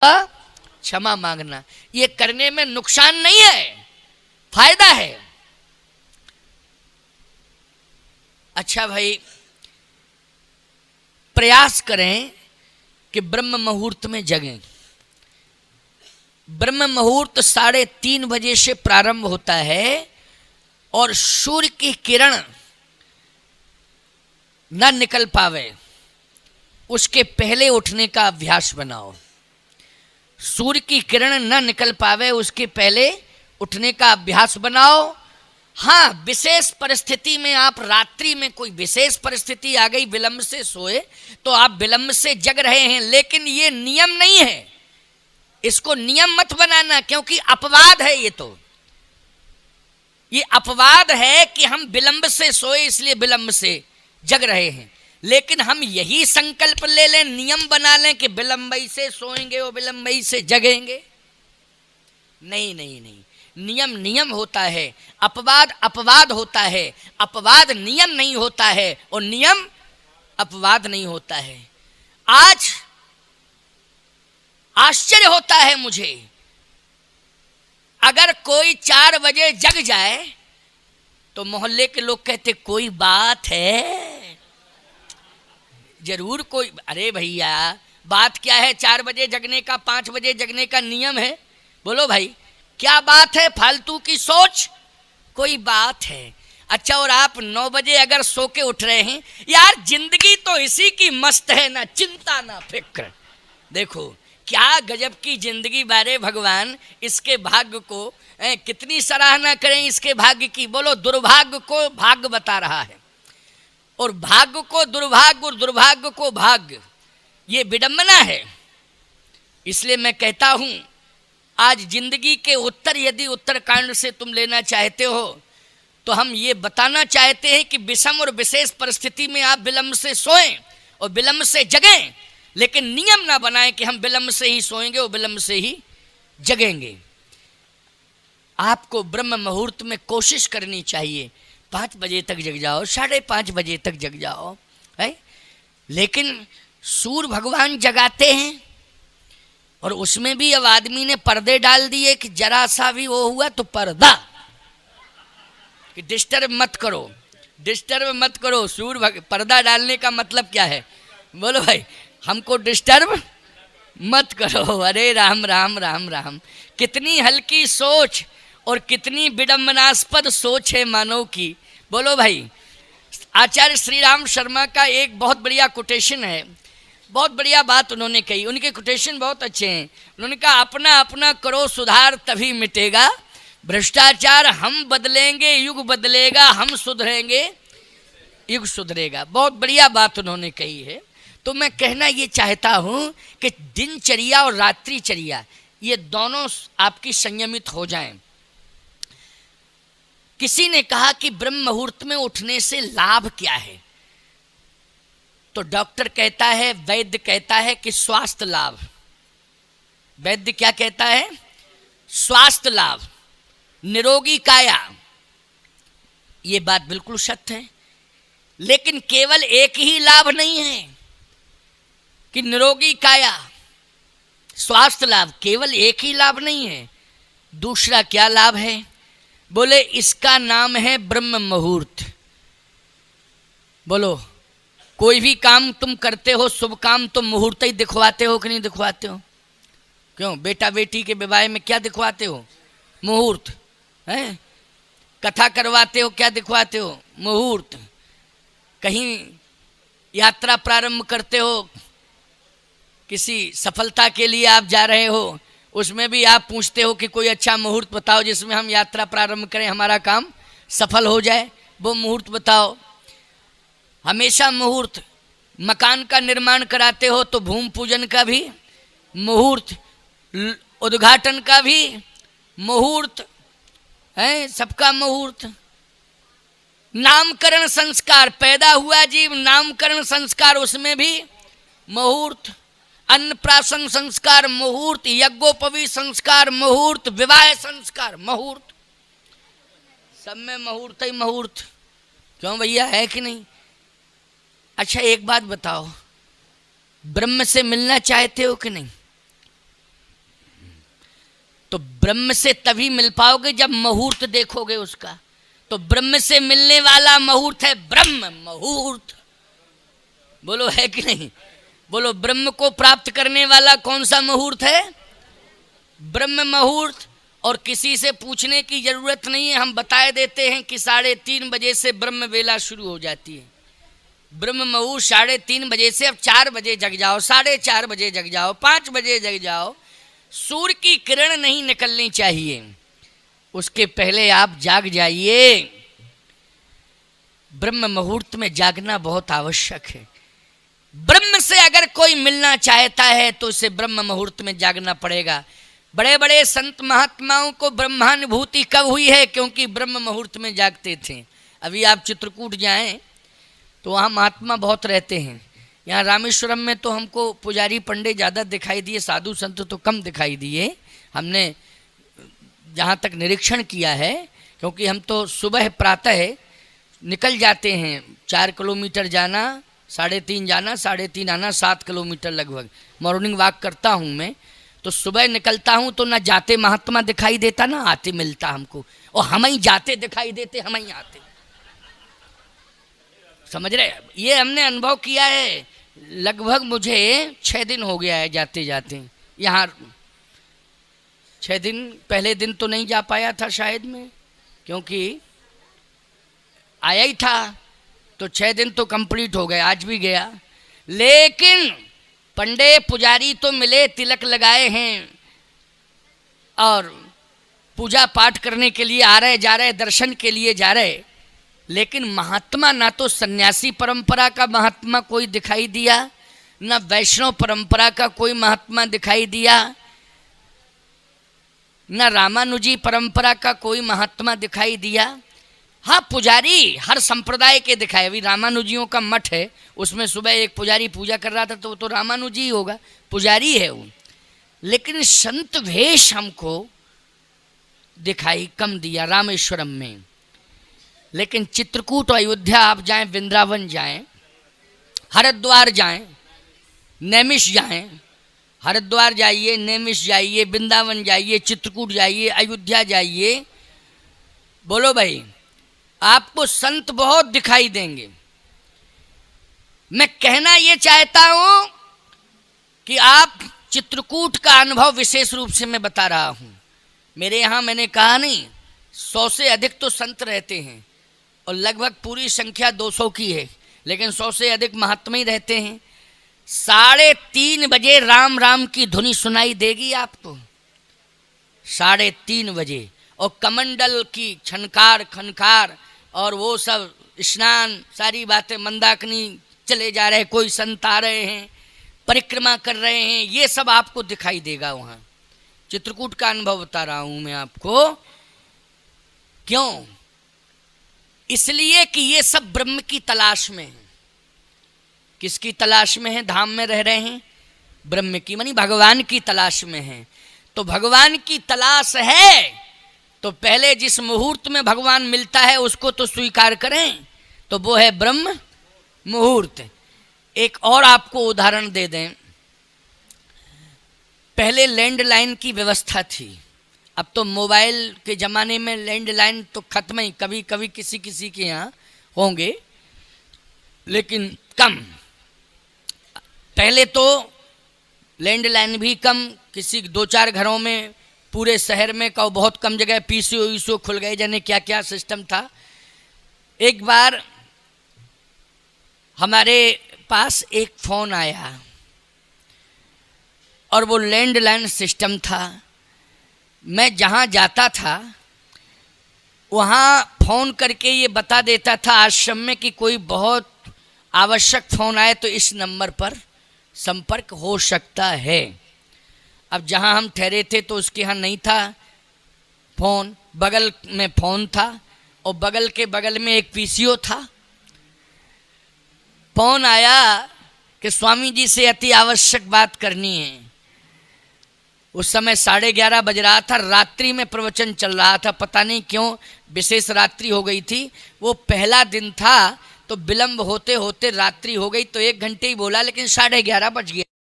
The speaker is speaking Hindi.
क्षमा मांगना। ये करने में नुकसान नहीं है, फायदा है। अच्छा भाई, प्रयास करें कि ब्रह्म मुहूर्त में जगें। ब्रह्म मुहूर्त 3:30 बजे से प्रारंभ होता है और सूर्य की किरण न निकल पावे उसके पहले उठने का अभ्यास बनाओ। सूर्य की किरण न निकल पावे उसके पहले उठने का अभ्यास बनाओ। हाँ, विशेष परिस्थिति में आप रात्रि में कोई विशेष परिस्थिति आ गई, विलंब से सोए तो आप विलंब से जग रहे हैं, लेकिन ये नियम नहीं है। इसको नियम मत बनाना, क्योंकि अपवाद है। ये अपवाद है कि हम विलंब से सोए इसलिए विलंब से जग रहे हैं। लेकिन हम यही संकल्प ले लें, नियम बना लें कि विलंबई से सोएंगे और विलंबई से जगेंगे। नहीं नहीं नहीं, नियम नियम होता है, अपवाद अपवाद होता है। अपवाद नियम नहीं होता है और नियम अपवाद नहीं होता है। आज आश्चर्य होता है मुझे, अगर कोई 4 बजे जग जाए तो मोहल्ले के लोग कहते कोई बात है, जरूर कोई। अरे भैया, बात क्या है? 4 बजे जगने का, 5 बजे जगने का नियम है। बोलो भाई, क्या बात है? फालतू की सोच, कोई बात है। अच्छा, और आप 9 बजे अगर सो के उठ रहे हैं, यार जिंदगी तो इसी की मस्त है, ना चिंता ना फिक्र। देखो क्या गजब की जिंदगी बारे भगवान, इसके भाग्य को कितनी सराहना करें इसके भाग्य की। बोलो, दुर्भाग्य को भाग्य बता रहा है और भाग्य को दुर्भाग्य और दुर्भाग्य को भाग्य, ये विडंबना है। इसलिए मैं कहता हूं, आज जिंदगी के उत्तर यदि उत्तरकांड से तुम लेना चाहते हो तो हम ये बताना चाहते हैं कि विषम और विशेष परिस्थिति में आप विलंब से सोएं और विलंब से जगें, लेकिन नियम ना बनाएं कि हम विलंब से ही सोएंगे और विलंब से ही जगेंगे। आपको ब्रह्म मुहूर्त में कोशिश करनी चाहिए, 5 बजे तक जग जाओ, 5:30 बजे तक जग जाओ, है। लेकिन सूर्य भगवान जगाते हैं और उसमें भी अब आदमी ने पर्दे डाल दिए कि जरा सा भी वो हुआ तो पर्दा, कि डिस्टर्ब मत करो, डिस्टर्ब मत करो। सूर्य पर्दा डालने का मतलब क्या है? बोलो भाई, हमको डिस्टर्ब मत करो। अरे राम राम राम राम, कितनी हल्की सोच और कितनी विडंबनास्पद सोच है मानव की। बोलो भाई, आचार्य श्री राम शर्मा का एक बहुत बढ़िया कोटेशन है, बहुत बढ़िया बात उन्होंने कही। उनके कोटेशन बहुत अच्छे हैं। उन्होंने कहा, अपना अपना करो सुधार तभी मिटेगा भ्रष्टाचार, हम बदलेंगे युग बदलेगा, हम सुधरेंगे युग सुधरेगा। बहुत बढ़िया बात उन्होंने कही है। तो मैं कहना ये चाहता हूँ कि दिनचर्या और रात्रिचर्या ये दोनों आपकी संयमित हो जाएं। किसी ने कहा कि ब्रह्म मुहूर्त में उठने से लाभ क्या है, तो डॉक्टर कहता है, वैद्य कहता है कि स्वास्थ्य लाभ। वैद्य क्या कहता है? स्वास्थ्य लाभ, निरोगी काया। ये बात बिल्कुल सत्य है। लेकिन केवल एक ही लाभ नहीं है कि निरोगी काया, स्वास्थ्य लाभ, केवल एक ही लाभ नहीं है। दूसरा क्या लाभ है? बोले, इसका नाम है ब्रह्म मुहूर्त। बोलो, कोई भी काम तुम करते हो, शुभ काम, तो मुहूर्त ही दिखवाते हो कि नहीं दिखवाते हो? क्यों? बेटा बेटी के विवाह में क्या दिखवाते हो? मुहूर्त है। कथा करवाते हो, क्या दिखवाते हो? मुहूर्त। कहीं यात्रा प्रारंभ करते हो, किसी सफलता के लिए आप जा रहे हो, उसमें भी आप पूछते हो कि कोई अच्छा मुहूर्त बताओ जिसमें हम यात्रा प्रारंभ करें, हमारा काम सफल हो जाए, वो मुहूर्त बताओ। हमेशा मुहूर्त। मकान का निर्माण कराते हो तो भूमि पूजन का भी मुहूर्त, उद्घाटन का भी मुहूर्त है, सबका मुहूर्त। नामकरण संस्कार, पैदा हुआ जीव, नामकरण संस्कार, उसमें भी मुहूर्त। अन्नप्राशन संस्कार मुहूर्त, यज्ञोपवी संस्कार मुहूर्त, विवाह संस्कार मुहूर्त, सब में मुहूर्त ही मुहूर्त। क्यों भैया, है कि नहीं? अच्छा एक बात बताओ, ब्रह्म से मिलना चाहते हो कि नहीं? तो ब्रह्म से तभी मिल पाओगे जब मुहूर्त देखोगे उसका। तो ब्रह्म से मिलने वाला मुहूर्त है ब्रह्म मुहूर्त। बोलो है कि नहीं? बोलो ब्रह्म को प्राप्त करने वाला कौन सा मुहूर्त है? ब्रह्म मुहूर्त। और किसी से पूछने की जरूरत नहीं है, हम बताए देते हैं कि 3:30 बजे से ब्रह्म वेला शुरू हो जाती है। ब्रह्म मुहूर्त 3:30 बजे से। अब 4 बजे जग जाओ, 4:30 बजे जग जाओ, 5 बजे जग जाओ, सूर्य की किरण नहीं निकलनी चाहिए, उसके पहले आप जाग जाइए। ब्रह्म मुहूर्त में जागना बहुत आवश्यक है। ब्रह्म से अगर कोई मिलना चाहता है तो उसे ब्रह्म मुहूर्त में जागना पड़ेगा। बड़े बड़े संत महात्माओं को ब्रह्मानुभूति कब हुई है? क्योंकि ब्रह्म मुहूर्त में जागते थे। अभी आप चित्रकूट जाएं तो वहाँ महात्मा बहुत रहते हैं। यहाँ रामेश्वरम में तो हमको पुजारी पंडे ज़्यादा दिखाई दिए, साधु संत तो कम दिखाई दिए, हमने जहाँ तक निरीक्षण किया है। क्योंकि हम तो सुबह प्रातः निकल जाते हैं, 4 किलोमीटर जाना, 3.5 जाना, 3.5 आना, 7 किलोमीटर लगभग मॉर्निंग वॉक करता हूँ मैं। तो सुबह निकलता हूँ तो ना जाते महात्मा दिखाई देता ना आते मिलता हमको, और हम ही जाते दिखाई देते, हम ही आते। समझ रहे? ये हमने अनुभव किया है। लगभग मुझे 6 दिन हो गया है जाते जाते यहाँ। 6 दिन, पहले दिन तो नहीं जा पाया था शायद मैं, क्योंकि आया ही था, तो 6 दिन तो कंप्लीट हो गए, आज भी गया। लेकिन पंडे पुजारी तो मिले, तिलक लगाए हैं और पूजा पाठ करने के लिए आ रहे जा रहे, दर्शन के लिए जा रहे। लेकिन महात्मा ना तो सन्यासी परंपरा का महात्मा कोई दिखाई दिया, ना वैष्णव परंपरा का कोई महात्मा दिखाई दिया, ना रामानुजी परंपरा का कोई महात्मा दिखाई दिया। हाँ, पुजारी हर संप्रदाय के दिखाए। अभी रामानुजियों का मठ है, उसमें सुबह एक पुजारी पूजा कर रहा था, तो वो तो रामानुजी होगा, पुजारी है वो। लेकिन संत वेश हमको दिखाई कम दिया रामेश्वरम में। लेकिन चित्रकूट और अयोध्या आप जाएं, वृंदावन जाएं, हरिद्वार जाएं, नैमिष जाएं, हरिद्वार जाइए, नैमिष जाइए, वृंदावन जाइए, चित्रकूट जाइए, अयोध्या जाइए, बोलो भाई, आपको संत बहुत दिखाई देंगे। मैं कहना ये चाहता हूं कि आप चित्रकूट का अनुभव विशेष रूप से मैं बता रहा हूं। मेरे यहाँ मैंने कहा नहीं, 100 से अधिक तो संत रहते हैं और लगभग पूरी संख्या 200 की है, लेकिन 100 से अधिक महात्मा ही रहते हैं। 3:30 बजे राम राम की धुनी सुनाई देगी आपको, 3:30 बजे, और कमंडल की छनकार खनकार और वो सब स्नान, सारी बातें, मंदाकिनी चले जा रहे, कोई संत आ रहे हैं, परिक्रमा कर रहे हैं, ये सब आपको दिखाई देगा वहाँ। चित्रकूट का अनुभव बता रहा हूँ मैं आपको। क्यों? इसलिए कि ये सब ब्रह्म की तलाश में है। किसकी तलाश में है? धाम में रह रहे हैं, ब्रह्म की, मानी भगवान की तलाश में है। तो भगवान की तलाश है तो पहले जिस मुहूर्त में भगवान मिलता है उसको तो स्वीकार करें, तो वो है ब्रह्म मुहूर्त। एक और आपको उदाहरण दे दें। पहले लैंडलाइन की व्यवस्था थी, अब तो मोबाइल के ज़माने में लैंडलाइन तो खत्म ही, कभी कभी किसी किसी के यहाँ होंगे, लेकिन कम। पहले तो लैंडलाइन भी कम, किसी 2-4 घरों में, पूरे शहर में का बहुत कम जगह पीसीओ ईसीओ खुल गए, जाने क्या क्या सिस्टम था। एक बार हमारे पास एक फ़ोन आया और वो लैंडलाइन सिस्टम था। मैं जहाँ जाता था वहाँ फ़ोन करके ये बता देता था आश्रम में कि कोई बहुत आवश्यक फ़ोन आए तो इस नंबर पर संपर्क हो सकता है। अब जहाँ हम ठहरे थे तो उसके यहाँ नहीं था फ़ोन, बगल में फ़ोन था और बगल के बगल में एक पीसीओ था। फ़ोन आया कि स्वामी जी से अति आवश्यक बात करनी है। उस समय 11:30 बज रहा था, रात्रि में प्रवचन चल रहा था, पता नहीं क्यों विशेष रात्रि हो गई थी। वो पहला दिन था तो विलंब होते होते रात्रि हो गई, तो 1 घंटे ही बोला, लेकिन 11:30 बज गया।